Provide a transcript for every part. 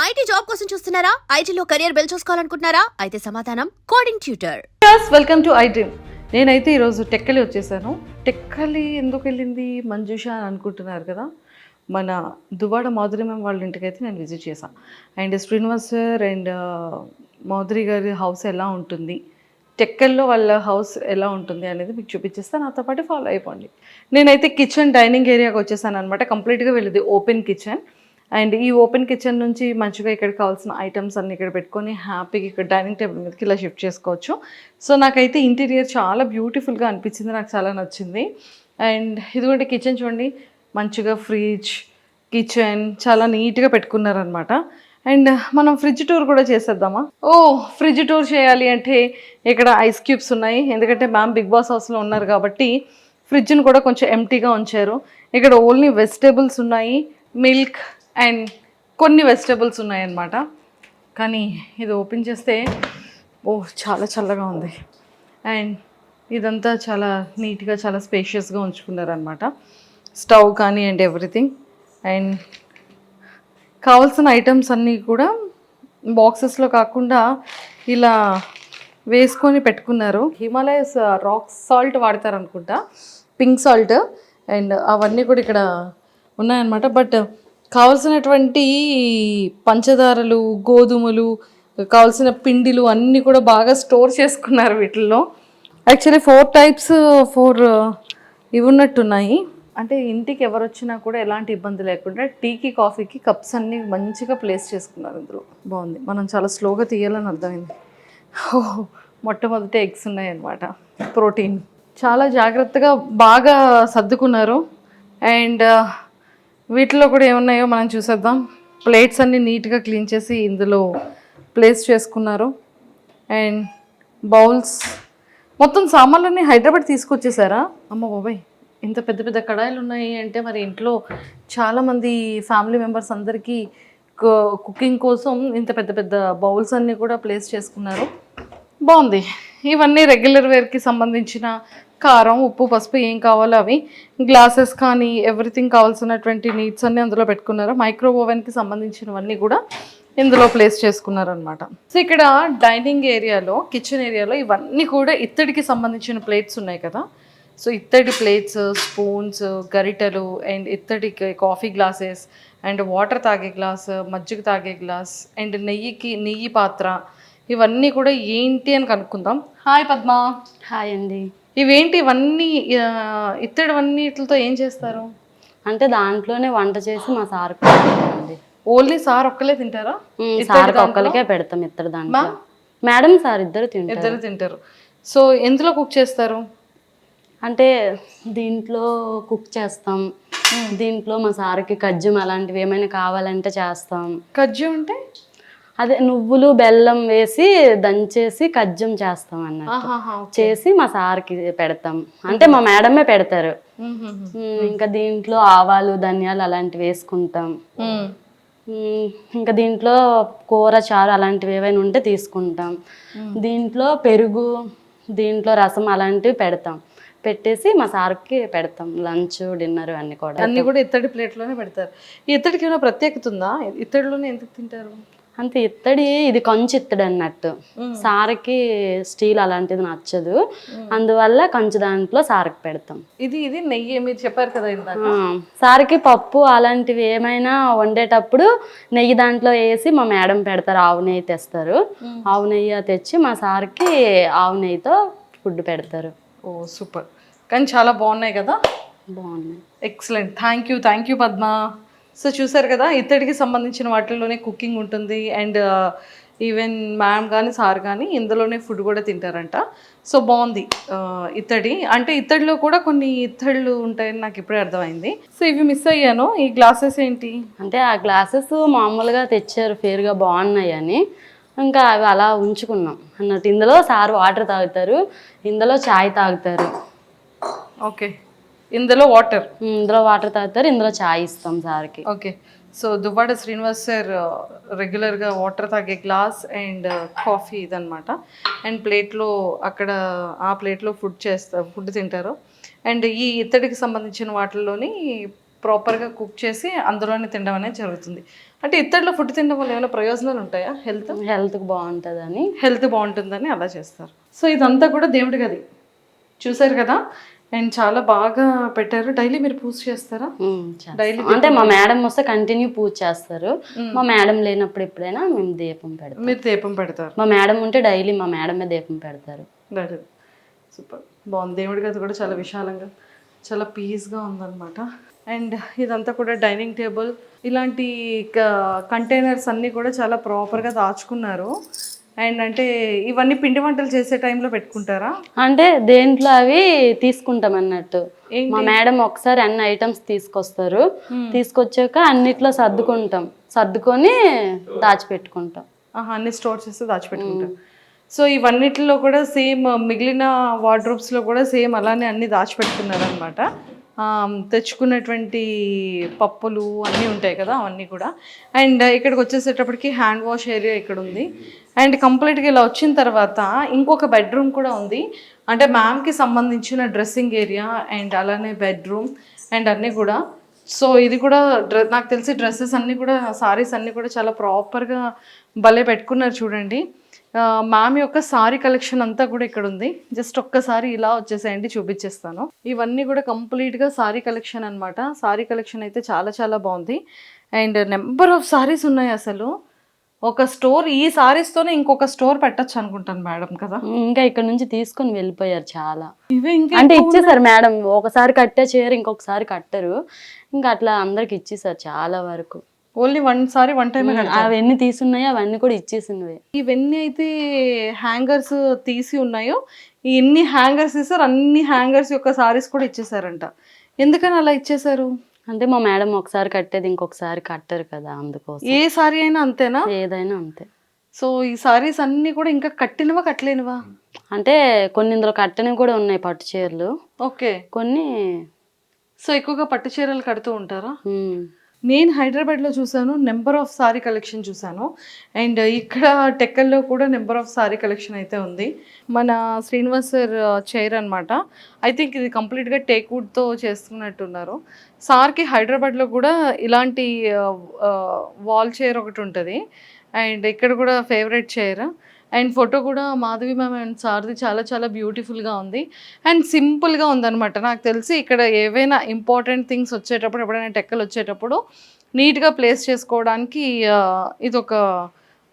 IT job కోసం చూస్తున్నారా? ఐటీలో కెరియర్ బిల్డ్ చూసుకోవాలనుకుంటున్నారా? అయితే సమాధానం coding tutor. Welcome to I dream. నేనైతే ఈరోజు టెక్కలి వచ్చేసాను. టెక్కలి ఎందుకు వెళ్ళింది మంజుష అని అనుకుంటున్నారు కదా. మన దువ్వాడ మాధురి మ్యామ్ వాళ్ళ ఇంటికి అయితే నేను విజిట్ చేశాను. And Srinivas sir and Madhuri గారి హౌస్ ఎలా ఉంటుంది, టెక్కల్లో వాళ్ళ హౌస్ ఎలా ఉంటుంది అనేది మీకు చూపించేస్తాను. నాతో పాటు ఫాలో అయిపోండి. నేనైతే కిచెన్ డైనింగ్ ఏరియాకి వచ్చేసాను అనమాట. కంప్లీట్గా వెళ్ళేది ఓపెన్ కిచెన్. అండ్ ఈ ఓపెన్ కిచెన్ నుంచి మంచిగా ఇక్కడ కావాల్సిన ఐటమ్స్ అన్ని ఇక్కడ పెట్టుకొని హ్యాపీగా ఇక్కడ డైనింగ్ టేబుల్ మీదకి ఇలా షిఫ్ట్ చేసుకోవచ్చు. సో నాకైతే ఇంటీరియర్ చాలా బ్యూటిఫుల్గా అనిపించింది, నాకు చాలా నచ్చింది. అండ్ ఇదిగోండి కిచెన్ చూడండి, మంచిగా ఫ్రిడ్జ్, కిచెన్ చాలా నీట్గా పెట్టుకున్నారనమాట. అండ్ మనం ఫ్రిడ్జ్ టూర్ కూడా చేసేద్దామా? ఫ్రిడ్జ్ టూర్ చేయాలి అంటే ఇక్కడ ఐస్ క్యూబ్స్ ఉన్నాయి, ఎందుకంటే మ్యామ్ బిగ్ బాస్ హౌస్లో ఉన్నారు కాబట్టి ఫ్రిడ్జ్ని కూడా కొంచెం ఎంటీగా ఉంచారు. ఇక్కడ ఓన్లీ వెజిటేబుల్స్ ఉన్నాయి, మిల్క్ అండ్ కొన్ని వెజిటేబుల్స్ ఉన్నాయన్నమాట. కానీ ఇది ఓపెన్ చేస్తే చాలా చల్లగా ఉంది. అండ్ ఇదంతా చాలా నీట్గా చాలా స్పేషియస్గా ఉంచుకున్నారనమాట. స్టవ్ కానీ అండ్ ఎవ్రీథింగ్. అండ్ కావాల్సిన ఐటమ్స్ అన్నీ కూడా బాక్సెస్లో కాకుండా ఇలా వేసుకొని పెట్టుకున్నారు. హిమాలయస్ రాక్ సాల్ట్ వాడతారనుకుంటా, పింక్ సాల్ట్. అండ్ అవన్నీ కూడా ఇక్కడ ఉన్నాయన్నమాట. బట్ కావలసినటువంటి పంచదారలు, గోధుమలు, కావాల్సిన పిండిలు అన్నీ కూడా బాగా స్టోర్ చేసుకున్నారు వీటిల్లో. యాక్చువల్లీ 4 టైప్స్ ఇవి ఉన్నట్టున్నాయి. అంటే ఇంటికి ఎవరు వచ్చినా కూడా ఎలాంటి ఇబ్బంది లేకుండా టీకి కాఫీకి కప్స్ అన్నీ మంచిగా ప్లేస్ చేసుకున్నారు ఇందులో. బాగుంది. మనం చాలా స్లోగా తీయాలని అర్థమైంది. మొట్టమొదటి ఎగ్స్ ఉన్నాయన్నమాట, ప్రోటీన్. చాలా జాగ్రత్తగా బాగా సర్దుకున్నారు. అండ్ వీటిలో కూడా ఏమున్నాయో మనం చూసేద్దాం. ప్లేట్స్ అన్నీ నీట్గా క్లీన్ చేసి ఇందులో ప్లేస్ చేసుకున్నారు. అండ్ బౌల్స్, మొత్తం సామాన్లన్నీ హైదరాబాద్ తీసుకొచ్చేసారా? అమ్మ బాబాయ్, ఇంత పెద్ద పెద్ద కడాయిలు ఉన్నాయి అంటే మరి ఇంట్లో చాలామంది ఫ్యామిలీ మెంబర్స్ అందరికీ కుకింగ్ కోసం ఇంత పెద్ద పెద్ద బౌల్స్ అన్నీ కూడా ప్లేస్ చేసుకున్నారు. బాగుంది. ఇవన్నీ రెగ్యులర్ వేర్కి సంబంధించిన కారం, ఉప్పు, పసుపు ఏం కావాలో అవి, గ్లాసెస్ కానీ ఎవ్రీథింగ్ కావాల్సినటువంటి నీడ్స్ అన్నీ అందులో పెట్టుకున్నారు. మైక్రో ఓవెన్కి సంబంధించినవన్నీ కూడా ఇందులో ప్లేస్ చేసుకున్నారనమాట. సో ఇక్కడ డైనింగ్ ఏరియాలో, కిచెన్ ఏరియాలో ఇవన్నీ కూడా ఇత్తడికి సంబంధించిన ప్లేట్స్ ఉన్నాయి కదా. సో ఇత్తడి ప్లేట్స్, స్పూన్స్, గరిటెలు అండ్ ఇత్తడి కాఫీ గ్లాసెస్ అండ్ వాటర్ తాగే గ్లాస్, మజ్జిగ తాగే గ్లాస్ అండ్ నెయ్యి పాత్ర, ఇవన్నీ కూడా ఏంటి అని కనుక్కుందాం. హాయ్ పద్మ. హాయ్ అండి. ఇవేంటి ఇవన్నీ? ఇత్తడివన్నిటితో ఏం చేస్తారు? అంటే దాంట్లోనే వంట చేసి మా సార్ అండి. ఓన్లీ సార్ ఒక్కలే తింటారా? సార్ ఒక్కరికే పెడతాం ఇత్తడి దాంట్లో. మేడం సార్ ఇద్దరు తింటారు. సో ఎందులో కుక్ చేస్తారు? అంటే దీంట్లో కుక్ చేస్తాం. దీంట్లో మా సార్కి కజ్జం అలాంటివి ఏమైనా కావాలంటే చేస్తాం. కజ్జం అంటే అదే నువ్వులు బెల్లం వేసి దంచేసి కజ్జం చేస్తాం అన్నట్టు. చేసి మా సార్కి పెడతాం. అంటే మా మేడమే పెడతారు. ఇంకా దీంట్లో ఆవాలు, ధనియాలు అలాంటివి వేసుకుంటాం. ఇంకా దీంట్లో కూర, చారు అలాంటివి ఏవైనా ఉంటే తీసుకుంటాం. దీంట్లో పెరుగు, దీంట్లో రసం అలాంటివి పెడతాం. పెట్టేసి మా సార్కి పెడతాం. లంచ్, డిన్నర్ అన్నీ కూడా ఇత్తడి ప్లేట్లోనే పెడతారు. ఈ ఇత్తడికి ఏమైనా ప్రత్యేకత ఉందా? ఇత్తడిలోనే ఎందుకు తింటారు? అంతే, ఇత్తడి ఇది కంచు ఇత్తడి అన్నట్టు. సార్కి స్టీల్ అలాంటిది నచ్చదు, అందువల్ల కంచు దాంట్లో సార్కి పెడతాం. ఇది నెయ్యి మీరు చెప్పారు కదా ఇందాక. సార్కి పప్పు అలాంటివి ఏమైనా వండేటప్పుడు నెయ్యి దాంట్లో వేసి మా మేడం పెడతారు. ఆవు నెయ్యి తెస్తారు. ఆవు నెయ్యి తెచ్చి మా సార్కి ఆవు నెయ్యితో ఫుడ్ పెడతారు. సూపర్. కానీ చాలా బాగున్నాయి కదా. బాగున్నాయి. Excellent. Thank you Padma. So చూసారు కదా, ఇత్తడికి సంబంధించిన వాటిల్లోనే కుకింగ్ ఉంటుంది. అండ్ ఈవెన్ మ్యామ్ కానీ సార్ కానీ ఇందులోనే ఫుడ్ కూడా తింటారంట. సో బాగుంది. ఇత్తడి అంటే ఇత్తడిలో కూడా కొన్ని ఇత్తళ్ళు ఉంటాయని నాకు ఇప్పుడే అర్థమైంది. సో ఇవి మిస్ అయ్యాను. ఈ గ్లాసెస్ ఏంటి? అంటే ఆ గ్లాసెస్ మామూలుగా తెచ్చారు, ఫేర్గా బాగున్నాయి అని, ఇంకా అవి అలా ఉంచుకున్నాం అన్నట్టు. ఇందులో సార్ వాటర్ తాగుతారు, ఇందులో చాయ్ తాగుతారు. ఓకే, ఇందులో వాటర్ తాగుతారు, ఇందులో చాయ్ ఇస్తాం సార్కి. Okay. So Duvvada Srinivas sir రెగ్యులర్గా వాటర్ తాగే గ్లాస్ అండ్ కాఫీ ఇదనమాట. అండ్ ప్లేట్లో అక్కడ ఆ ప్లేట్లో ఫుడ్ తింటారు. అండ్ ఈ ఇత్తడికి సంబంధించిన వాటిల్లోని ప్రాపర్గా కుక్ చేసి అందులోనే తినడం అనేది జరుగుతుంది. అంటే ఇత్తడిలో ఫుడ్ తినడం వల్ల ఏమైనా ప్రయోజనాలు ఉంటాయా? హెల్త్కి బాగుంటుందని. హెల్త్ బాగుంటుందని అలా చేస్తారు. సో ఇదంతా కూడా దేవుడి గది చూసారు కదా, అండ్ చాలా బాగా పెట్టారు. డైలీ మీరు పూజ చేస్తారా? డైలీ అంటే మా మేడం వస్తే కంటిన్యూ పూజ చేస్తారు. మా మేడం లేనప్పుడు ఎప్పుడైనా మేము దీపం పెడతాం. మీరు దీపం పెడతారు? మా మేడం ఉంటే డైలీ మా మేడమే దీపం పెడతారు. సూపర్ బాగుంది. దేవుడి గది కూడా చాలా విశాలంగా చాలా పీస్గా ఉందన్నమాట. అండ్ ఇదంతా కూడా డైనింగ్ టేబుల్, ఇలాంటి కంటైనర్స్ అన్నీ కూడా చాలా ప్రాపర్గా దాచుకున్నారు. అండ్ అంటే ఇవన్నీ పిండి వంటలు చేసే టైంలో పెట్టుకుంటారా? అంటే దేంట్లో అవి తీసుకుంటాం అన్నట్టు. మా మేడం ఒకసారి అన్ని ఐటమ్స్ తీసుకొస్తారు, తీసుకొచ్చాక అన్నిట్లో సర్దుకొని దాచిపెట్టుకుంటాం. అన్ని స్టోర్ చేస్తే దాచిపెట్టుకుంటాం. సో ఇవన్నిటిలో కూడా సేమ్ మిగిలిన వార్డ్రోబ్స్లో కూడా సేమ్ అలానే అన్ని దాచిపెట్టుకున్నారు అనమాట. తెచ్చుకున్నటువంటి పప్పులు అన్నీ ఉంటాయి కదా, అవన్నీ కూడా. అండ్ ఇక్కడికి వచ్చేసేటప్పటికి హ్యాండ్ వాష్ ఏరియా ఇక్కడ ఉంది. అండ్ కంప్లీట్గా ఇలా వచ్చిన తర్వాత ఇంకొక బెడ్రూమ్ కూడా ఉంది. అంటే మ్యామ్కి సంబంధించిన డ్రెస్సింగ్ ఏరియా అండ్ అలానే బెడ్రూమ్ అండ్ అన్నీ కూడా. సో ఇది కూడా నాకు తెలిసి డ్రెస్సెస్ అన్నీ కూడా, సారీస్ అన్నీ కూడా చాలా ప్రాపర్గా భలే పెట్టుకున్నారు చూడండి. మ్యామ్ యొక్క సారీ కలెక్షన్ అంతా కూడా ఇక్కడ ఉంది. జస్ట్ ఒక్కసారి ఇలా వచ్చేసేయండి, చూపించేస్తాను. ఇవన్నీ కూడా కంప్లీట్గా సారీ కలెక్షన్ అనమాట. సారీ కలెక్షన్ అయితే చాలా చాలా బాగుంది. అండ్ నెంబర్ ఆఫ్ సారీస్ ఉన్నాయి. అసలు ఒక స్టోర్, ఈ సారీస్తోనే ఇంకొక స్టోర్ పెట్టచ్చు అనుకుంటాను మేడం కదా. ఇంకా ఇక్కడ నుంచి తీసుకొని వెళ్ళిపోయారు చాలా. ఇవే ఇంకా అంటే ఇచ్చేసారు మేడం. ఒకసారి కట్టే చీర ఇంకొకసారి కట్టరు, ఇంకా అట్లా అందరికి ఇచ్చేసారు చాలా వరకు. ఓన్లీ వన్ టైం అవన్నీ తీసున్నాయో అవన్నీ కూడా ఇచ్చేసినవి. ఇవన్నీ అయితే హ్యాంగర్స్ తీసి ఉన్నాయో, ఎన్ని హ్యాంగర్స్ ఇస్తారు అన్ని హ్యాంగర్స్ యొక్క సారీస్ కూడా ఇచ్చేసారంట. ఎందుకని అలా ఇచ్చేసారు? అంటే మా మేడం ఒకసారి కట్టేది ఇంకొకసారి కట్టరు కదా, అందుకోసం. ఏ సారీ అయినా అంతేనా? ఏదైనా అంతే. సో ఈ సారీస్ అన్ని కూడా ఇంకా కట్టినవా కట్టలేనివా? అంటే కొన్ని ఇందులో కట్టనివి కూడా ఉన్నాయి, పట్టు చీరలు. ఓకే. కొన్ని. సో ఎక్కువగా పట్టు చీరలు కడుతూ ఉంటారా? నేను హైదరాబాద్లో చూసాను, నెంబర్ ఆఫ్ సారీ కలెక్షన్ చూసాను. అండ్ ఇక్కడ టెక్కల్లో కూడా నెంబర్ ఆఫ్ సారీ కలెక్షన్ అయితే ఉంది. మన శ్రీనివాస్ సార్ చైర్ అనమాట. ఐ థింక్ ఇది కంప్లీట్గా టేక్వుడ్తో చేస్తున్నట్టున్నారు. సార్కి హైదరాబాద్లో కూడా ఇలాంటి వాల్ చైర్ ఒకటి ఉంటుంది. అండ్ ఇక్కడ కూడా ఫేవరెట్ చైర్. అండ్ ఫోటో కూడా మాధవి మ్యామ్ అండ్ సార్ది చాలా చాలా బ్యూటిఫుల్గా ఉంది అండ్ సింపుల్గా ఉందన్నమాట. నాకు తెలిసి ఇక్కడ ఏవైనా ఇంపార్టెంట్ థింగ్స్ వచ్చేటప్పుడు, ఎప్పుడైనా టెక్కలు వచ్చేటప్పుడు నీట్గా ప్లేస్ చేసుకోవడానికి ఇది ఒక,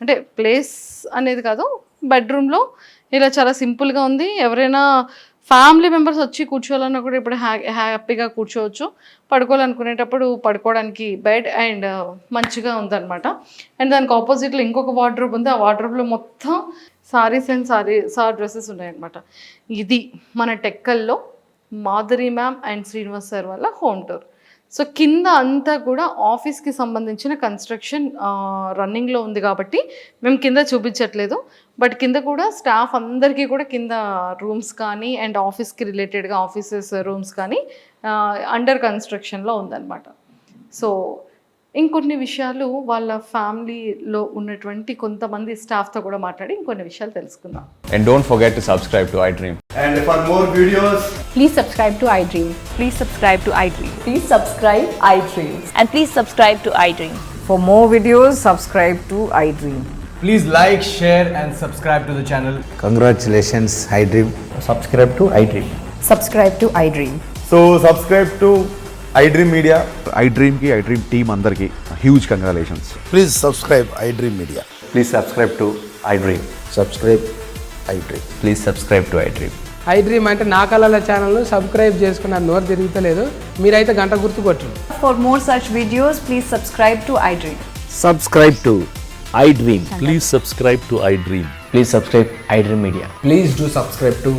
అంటే ప్లేస్ అనేది కాదు, బెడ్రూమ్లో ఇలా చాలా సింపుల్గా ఉంది. ఎవరైనా ఫ్యామిలీ మెంబర్స్ వచ్చి కూర్చోవాలన్నా కూడా ఇప్పుడు హ్యాపీగా కూర్చోవచ్చు. పడుకోవాలనుకునేటప్పుడు పడుకోవడానికి బెడ్ అండ్ మంచిగా ఉందన్నమాట. అండ్ దానికి ఆపోజిట్లో ఇంకొక వార్డ్రోబ్ ఉంది. ఆ వార్డ్రోబ్లో మొత్తం సారీస్ అండ్ సార్ డ్రెస్సెస్ ఉన్నాయన్నమాట. ఇది మన టెక్కల్లో Madhuri ma'am and Srinivas sir వల్ల హోమ్ టూర్. సో కింద అంతా కూడా ఆఫీస్కి సంబంధించిన కన్స్ట్రక్షన్ రన్నింగ్లో ఉంది కాబట్టి మేము కింద చూపించట్లేదు. బట్ కింద కూడా స్టాఫ్ అందరికీ కూడా కింద రూమ్స్ కానీ అండ్ ఆఫీస్కి రిలేటెడ్గా ఆఫీసెస్ రూమ్స్ కానీ అండర్ కన్స్ట్రక్షన్లో ఉందన్నమాట. సో ఇంకొన్ని విషయాలు వాళ్ళ ఫ్యామిలీలో ఉన్నటువంటి కొంతమంది స్టాఫ్తో కూడా మాట్లాడి ఇంకొన్ని విషయాలు తెలుసుకుందాం. And don't forget to subscribe to iDream. And for more videos, please subscribe to iDream. Please subscribe to iDream. Please subscribe iDream. And please subscribe to iDream. For more videos, subscribe to iDream. please like, share and subscribe to the channel. Congratulations, iDream. Subscribe to iDream. Subscribe to iDream. So subscribe to iDream Media. iDream ki iDream team andarki huge congratulations. Please subscribe iDream Media. Please subscribe to iDream. Subscribe iDream. Please subscribe to iDream. iDream అంటే నా కళల ఛానల్ను subscribe చేసుకున్న నోరు తిరుగుతలేదు, మీరైతే గంట గుర్తు కొట్టండి. For more such videos, please subscribe to iDream. Subscribe to iDream. Please subscribe to iDream. Please subscribe iDream Media. Please do subscribe to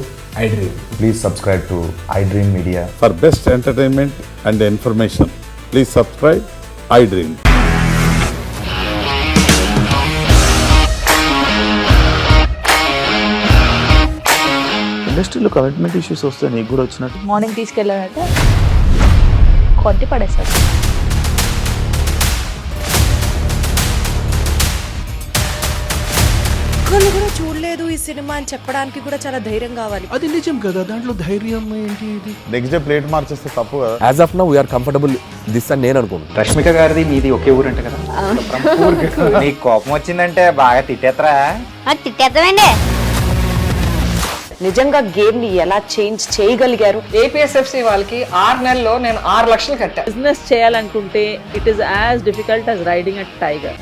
iDream. Please subscribe to iDream Media. For best entertainment and information, please subscribe iDream. ఇండస్ట్రీలో commitment issues వస్తే నీకు కూడా వచ్చినట్టు morning తీసుకెళ్ళాలంటే కొట్టి పడేస్తారు. ఒక్కళ్ళు కూడా చూడలేదు. చూడలేదు ఈ సినిమా అని చెప్పడానికి కూడా చాలా ధైర్యం కావాలి. అది నిజం కదా, దాంట్లో ధైర్యం ఏంటి? ఇది నెక్స్ట్ డే ప్లేట్ మార్చేస్తే తప్పు కదా. As of now we are comfortable this అని నేను అనుకుంటున్నాను. రష్మిక గారిది మీది ఒకే ఊరంట కదా. నీకు కోపం వచ్చిందంటే బాగా తిట్టేత్తరా? తిట్టేద్దామండి. నిజంగా గేమ్ ని ఎలా చేంజ్ చేయగలిగారు? ఏపీఎస్ఎఫ్సి వాళ్ళకి 6 నెలల్లో నేను 6 లక్షలు కట్టా. బిజినెస్ చేయాలనుకుంటే it is as difficult as riding a tiger.